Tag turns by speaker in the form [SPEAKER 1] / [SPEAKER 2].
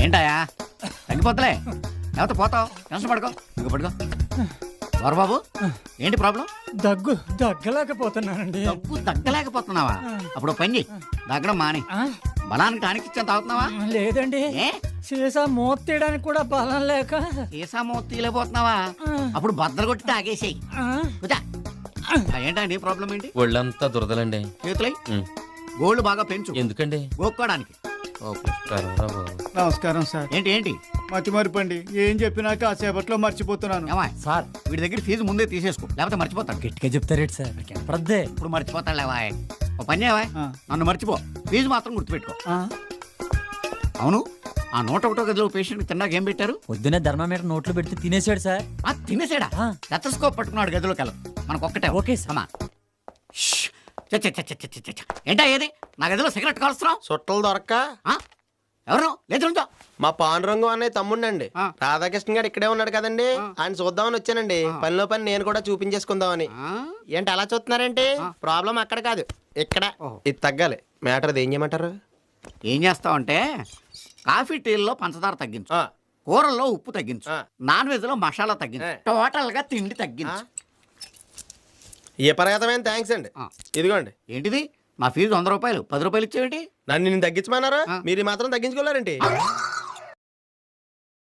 [SPEAKER 1] ఏంటాయా తగ్గిపోతలే లేకపోతే పోతావు టెన్షన్ పడుకో ఇంక పడుకో బాబు ఏంటి ప్రాబ్లం?
[SPEAKER 2] దగ్గలేకపోతున్నానండి.
[SPEAKER 1] తగ్గలేకపోతున్నావా? అప్పుడు పని చెయ్యి, దగ్గడం మాని. బలానికి టానిక్ ఇచ్చేంత అవుతున్నావా?
[SPEAKER 2] లేదండి, సీసా మూత తీయడానికి కూడా బలం లేక.
[SPEAKER 1] సీసా మూత తీయలేకపోతున్నావా? అప్పుడు బద్దలు కొట్టి తాగేసేయి. ఏంటా నీ ప్రాబ్లం ఏంటి?
[SPEAKER 3] ఒళ్ళంతా దురదలండి.
[SPEAKER 1] చేతులై గోల్డ్ బాగా పెంచు.
[SPEAKER 3] ఎందుకండి?
[SPEAKER 1] గోక్కోడానికి.
[SPEAKER 2] నమస్కారం సార్.
[SPEAKER 1] ఏంటి ఏంటి
[SPEAKER 2] మతి మరిపండి, ఏం చెప్పినా కాసేపట్లో మర్చిపోతున్నాను.
[SPEAKER 1] సార్ వీడి దగ్గర ఫీజు ముందే తీసేసుకో, లేకపోతే మర్చిపోతాడు.
[SPEAKER 2] గట్టిగా చెప్తారేంటి సార్?
[SPEAKER 1] ఇప్పుడు మర్చిపోతాడు లేవా? ఓ పని చేయవా, నన్ను మర్చిపో, ఫీజు మాత్రం గుర్తుపెట్టుకో. అవును, ఆ 101 గదిలో పేషెంట్ తిన్నాక ఏం పెట్టారు?
[SPEAKER 2] పొద్దునే థర్మామీటర్ నోట్లో పెడితే తినేసాడు సార్.
[SPEAKER 1] తినేసాడా? టెతస్కోప్ పట్టుకున్నాడు గదిలోకి వెళ్ళదు మనకు ఒక్కటే.
[SPEAKER 2] Okay sir.
[SPEAKER 1] ఏంటా ఏది నా గదిలో సిగరెట్ కాలుస్తున్నావు?
[SPEAKER 4] చుట్టలు దొరక్క
[SPEAKER 1] ఎవరు లేదు
[SPEAKER 4] మా పాండురంగం అన్నయ్య తమ్ముండండి. రాధాకృష్ణ గారు ఇక్కడే ఉన్నాడు కదండి, ఆయన చూద్దామని వచ్చానండి. పనిలో పని నేను కూడా చూపించేసుకుందామని. ఏంటి అలా చూస్తున్నారేంటి? ప్రాబ్లం అక్కడ కాదు, ఇక్కడ. ఇది తగ్గాలి. మ్యాటర్ ఏం చేయమంటారు?
[SPEAKER 1] ఏం చేస్తావంటే కాఫీ టీల్లో పంచదార తగ్గించు, కూరల్లో ఉప్పు తగ్గించు, నాన్ వెజ్ లో మసాలా తగ్గించు, టోటల్ గా తిండి తగ్గించు.
[SPEAKER 4] ఏ పర్యాతమైన థ్యాంక్స్ అండి. ఇదిగోండి.
[SPEAKER 1] ఏంటిది? మా ఫీజు 100 రూపాయలు, 10 రూపాయలు ఇచ్చేవేంటి?
[SPEAKER 4] నన్ను నేను తగ్గించమన్నారా? మీరు మాత్రం తగ్గించుకోలేరండి.